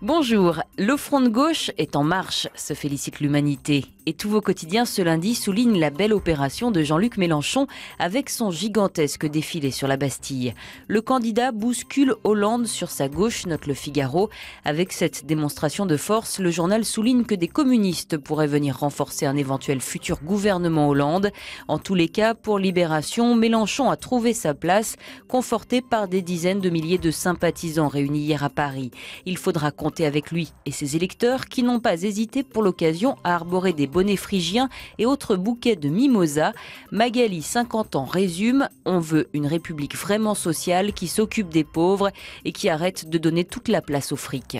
Bonjour, le front de gauche est en marche, se félicite l'humanité. Et tous vos quotidiens ce lundi soulignent la belle opération de Jean-Luc Mélenchon avec son gigantesque défilé sur la Bastille. Le candidat bouscule Hollande sur sa gauche, note Le Figaro. Avec cette démonstration de force, le journal souligne que des communistes pourraient venir renforcer un éventuel futur gouvernement Hollande. En tous les cas, pour Libération, Mélenchon a trouvé sa place, conforté par des dizaines de milliers de sympathisants réunis hier à Paris. Il faudra compter avec lui et ses électeurs qui n'ont pas hésité pour l'occasion à arborer des bonnets phrygiens et autres bouquets de mimosas. Magali, 50 ans, résume « On veut une république vraiment sociale qui s'occupe des pauvres et qui arrête de donner toute la place au fric ».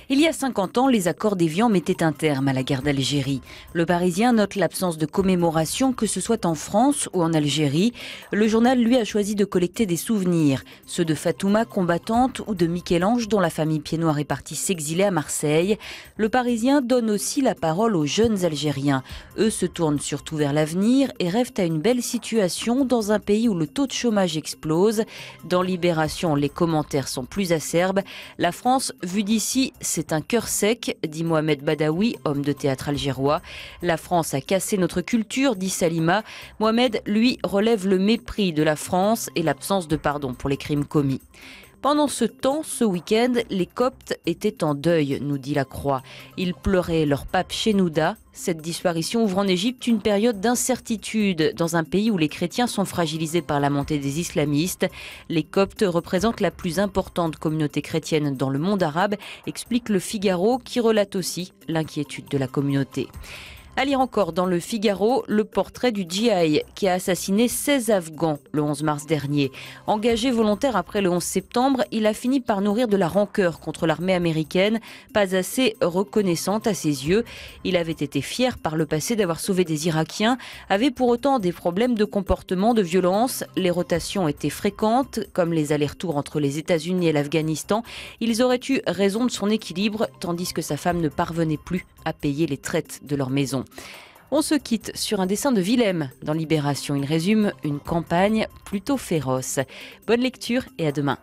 Il y a 50 ans, les accords d'Évian mettaient un terme à la guerre d'Algérie. Le Parisien note l'absence de commémoration, que ce soit en France ou en Algérie. Le journal, lui, a choisi de collecter des souvenirs, ceux de Fatouma, combattante, ou de Michel-Ange, dont la famille Pied-Noir est partie s'exiler à Marseille. Le Parisien donne aussi la parole aux jeunes Algériens. Eux se tournent surtout vers l'avenir et rêvent à une belle situation dans un pays où le taux de chômage explose. Dans Libération, les commentaires sont plus acerbes. La France, vue d'ici, c'est un cœur sec, dit Mohamed Badawi, homme de théâtre algérois. La France a cassé notre culture, dit Salima. Mohamed, lui, relève le mépris de la France et l'absence de pardon pour les crimes commis. Pendant ce temps, ce week-end, les Coptes étaient en deuil, nous dit La Croix. Ils pleuraient leur pape Shenouda. Cette disparition ouvre en Égypte une période d'incertitude dans un pays où les chrétiens sont fragilisés par la montée des islamistes. Les Coptes représentent la plus importante communauté chrétienne dans le monde arabe, explique Le Figaro, qui relate aussi l'inquiétude de la communauté. À lire encore dans Le Figaro, le portrait du GI qui a assassiné 16 Afghans le 11 mars dernier. Engagé volontaire après le 11 septembre, il a fini par nourrir de la rancœur contre l'armée américaine, pas assez reconnaissante à ses yeux. Il avait été fier par le passé d'avoir sauvé des Irakiens, avait pour autant des problèmes de comportement, de violence. Les rotations étaient fréquentes, comme les allers-retours entre les États-Unis et l'Afghanistan. Ils auraient eu raison de son équilibre, tandis que sa femme ne parvenait plus à payer les traites de leur maison. On se quitte sur un dessin de Willem dans Libération. Il résume une campagne plutôt féroce. Bonne lecture et à demain.